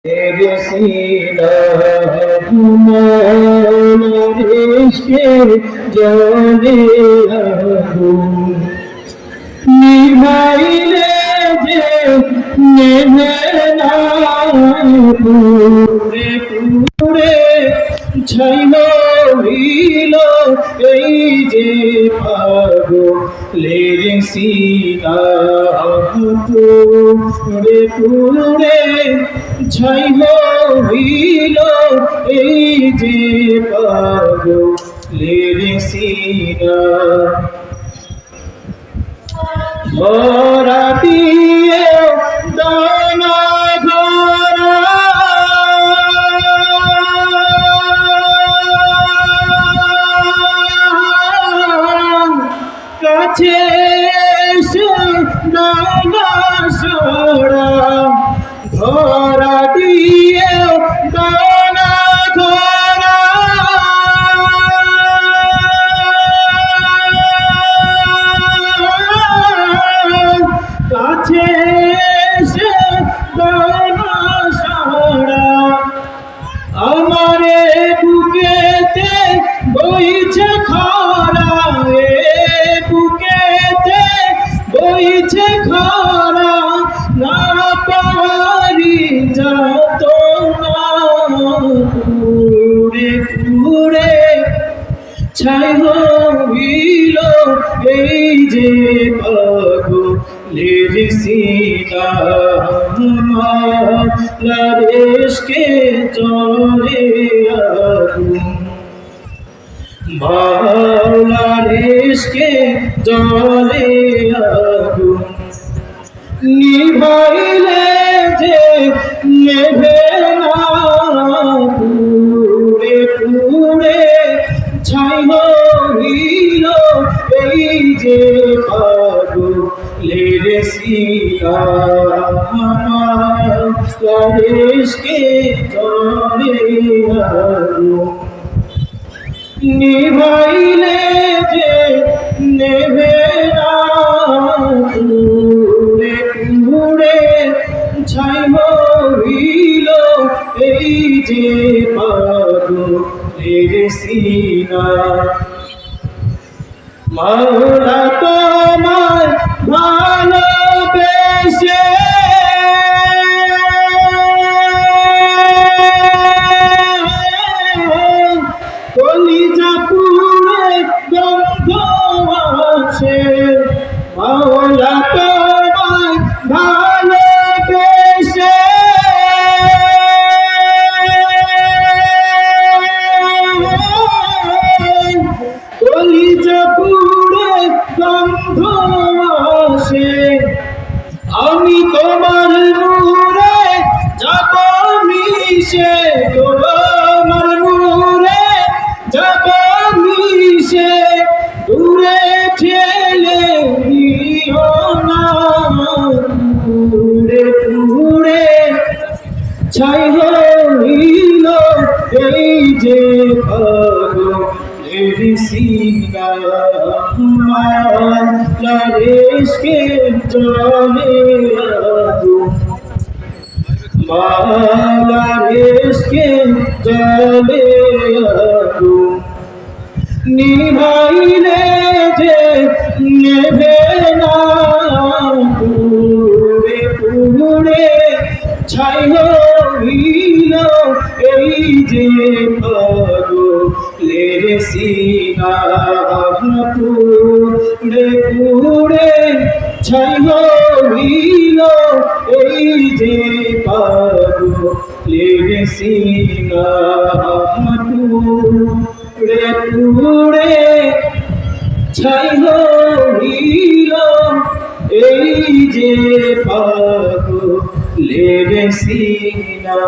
तेरे सीना इश्क़े जाने निभाइले जे नेहना पूरे पूरे छाइलो हिलो এই যে পাগলের সিনা পুরে পুরে ছাই হইলো এই যে পাগলের সিনা ধরা দিয়ে দানা ধরা কাছে এসে দানা সরা ধরা দিয়ে দানা ধরা কাছে এসে দানা সরা আমারে বুকেতে বইছে খরা বুকেতে বইছে খরা না পারি যত না পুরে পুরে ছাই হইল এই যে পাগলের সিনা বাংলাদেশকে চলে আগুন বাংলাদেশকে চলে আগুন নিভাইলে যে নেভে না পুরে পুরে ছাই হইল এই যে পাগলের সিনা বাংলাদেশকে চলে আগুন নিভাইলে যে নেভে না পুরে পুরে ছাই হইল এই যে পাগলের সিনা মাওলা তোমায় ভালোবেসে কলিজা পুরে গন্ধ আছে মাওলা তোমায় ভালোবেসে কলিজা পুরে গন্ধ আছে আমি তোমার নূরে যাব মিশে তোমার নূরে যাব মিশে দূরে ঠেলে দিও না পুরে পুরে ছাই হইল এই যে পাগলের সিনা বাংলাদেশকে চলে আগুন বাংলাদেশকে চলে আগুন নিভাইলে যে নেভে না পুরে পুরে ছাই হইল এই যে পাগলের সিনা পুরে পুরে ছাই হইল এই যে পাগলের সিনা পুরে পুরে ছাই হইল এই যে পাগলের সিনা।